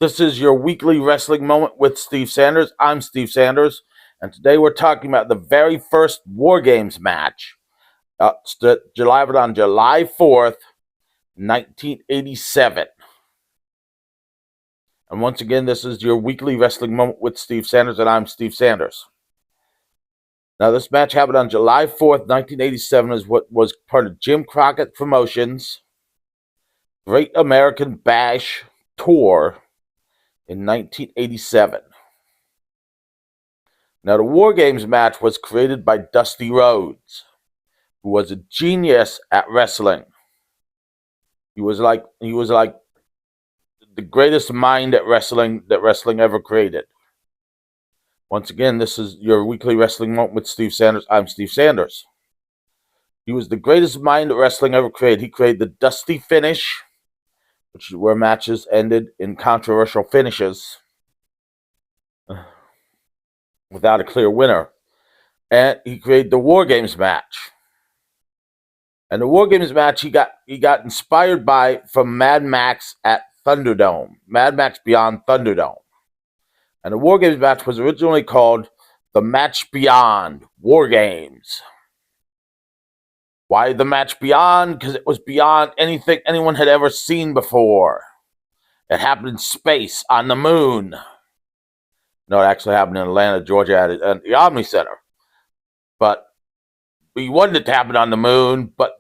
This is your weekly wrestling moment with Steve Sanders. I'm Steve Sanders, and today we're talking about the very first Wargames match, delivered on July 4th, 1987. And once again, this is your weekly wrestling moment with Steve Sanders, and I'm Steve Sanders. Now, this match happened on July 4th, 1987, is what was part of Jim Crockett Promotions' Great American Bash tour in 1987. Now, the Wargames match was created by Dusty Rhodes, who was a genius at wrestling. He was like the greatest mind at wrestling that wrestling ever created. Once again, this is your weekly wrestling moment with Steve Sanders. I'm Steve Sanders. He was the greatest mind that wrestling ever created. He created the Dusty finish, where matches ended in controversial finishes without a clear winner. And he created the Wargames match. And the Wargames match he got inspired from Mad Max at Thunderdome, Mad Max Beyond Thunderdome. And the Wargames match was originally called the Match Beyond Wargames. Why the Match Beyond? Because it was beyond anything anyone had ever seen before. It happened in space, on the moon. No, it actually happened in Atlanta, Georgia, at the Omni Center. But we wanted it to happen on the moon, but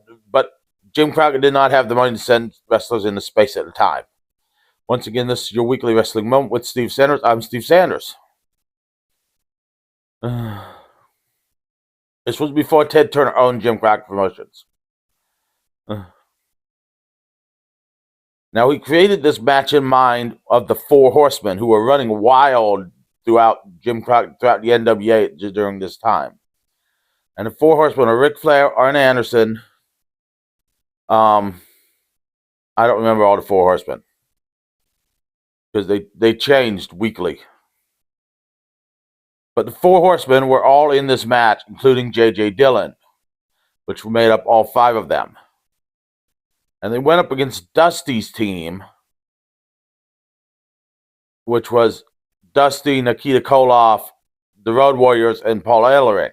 Jim Crockett did not have the money to send wrestlers into space at the time. Once again, this is your weekly wrestling moment with Steve Sanders. I'm Steve Sanders. This was before Ted Turner owned Jim Crockett Promotions. Now, he created this match in mind of the Four Horsemen, who were running wild throughout the NWA during this time. And the Four Horsemen are Ric Flair, Arn Anderson. I don't remember all the Four Horsemen, because they changed weekly. But the Four Horsemen were all in this match, including J.J. Dillon, which made up all five of them. And they went up against Dusty's team, which was Dusty, Nikita Koloff, the Road Warriors, and Paul Ellering.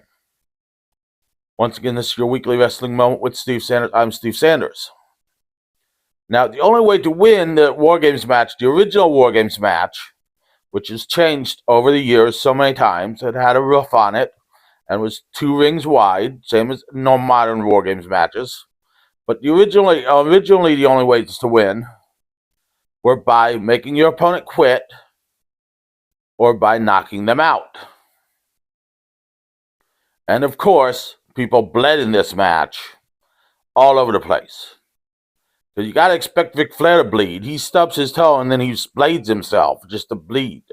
Once again, this is your weekly wrestling moment with Steve Sanders. I'm Steve Sanders. Now, the only way to win the Wargames match, the original Wargames match, which has changed over the years so many times, it had a roof on it and was 2 rings wide, same as no modern Wargames matches. But originally the only ways to win were by making your opponent quit or by knocking them out. And of course, people bled in this match all over the place. So you got to expect Ric Flair to bleed. He stubs his toe and then he blades himself just to bleed.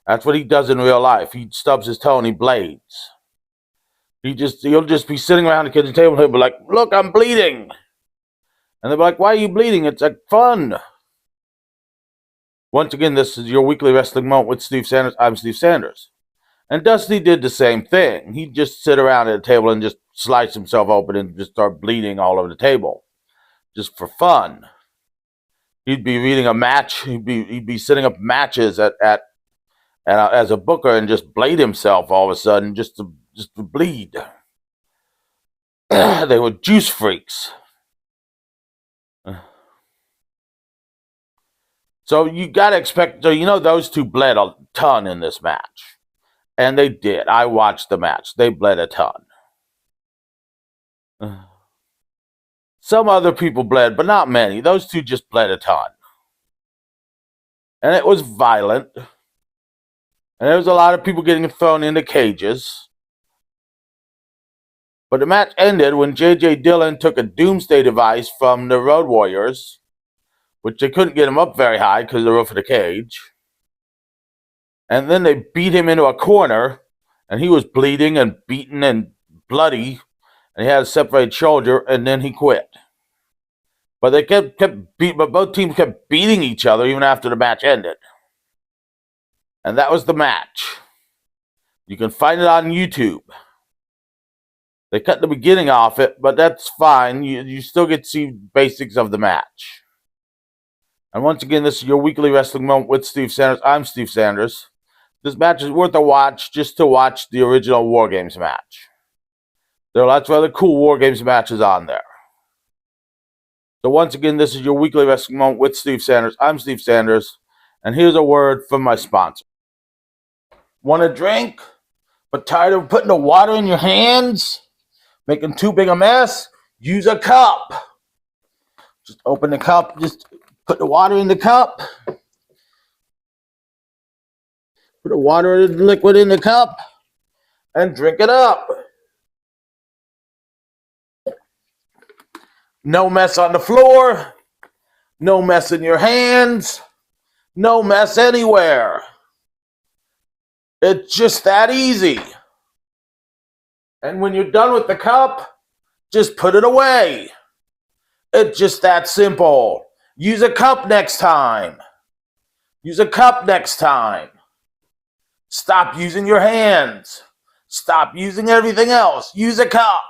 That's what he does in real life. He stubs his toe and he blades. He'll just be sitting around the kitchen table and he'll be like, "Look, I'm bleeding." And they'll be like, "Why are you bleeding? It's like fun." Once again, this is your weekly wrestling moment with Steve Sanders. I'm Steve Sanders. And Dusty did the same thing. He'd just sit around at a table and just slice himself open and just start bleeding all over the table, just for fun. He'd be reading a match. He'd be setting up matches as a booker and just blade himself all of a sudden just to bleed. They were juice freaks. So you got to expect, those two bled a ton in this match. And they did. I watched the match. They bled a ton. Some other people bled, but not many. Those two just bled a ton. And it was violent. And there was a lot of people getting thrown into cages. But the match ended when J.J. Dillon took a doomsday device from the Road Warriors, which they couldn't get him up very high because of the roof of the cage. And then they beat him into a corner, and he was bleeding and beaten and bloody, and he had a separated shoulder, and then he quit. But they but both teams kept beating each other even after the match ended. And that was the match. You can find it on YouTube. They cut the beginning off it, but that's fine. You still get to see basics of the match. And once again, this is your weekly wrestling moment with Steve Sanders. I'm Steve Sanders. This match is worth a watch just to watch the original Wargames match. There are lots of other cool Wargames matches on there. So once again, this is your weekly wrestling moment with Steve Sanders. I'm Steve Sanders. And here's a word from my sponsor. Want a drink, but tired of putting the water in your hands? Making too big a mess? Use a cup. Just open the cup, just put the water in the cup. Put the water and liquid in the cup and drink it up. No mess on the floor. No mess in your hands. No mess anywhere. It's just that easy. And when you're done with the cup, just put it away. It's just that simple. Use a cup next time. Use a cup next time. Stop using your hands. Stop using everything else. Use a cup.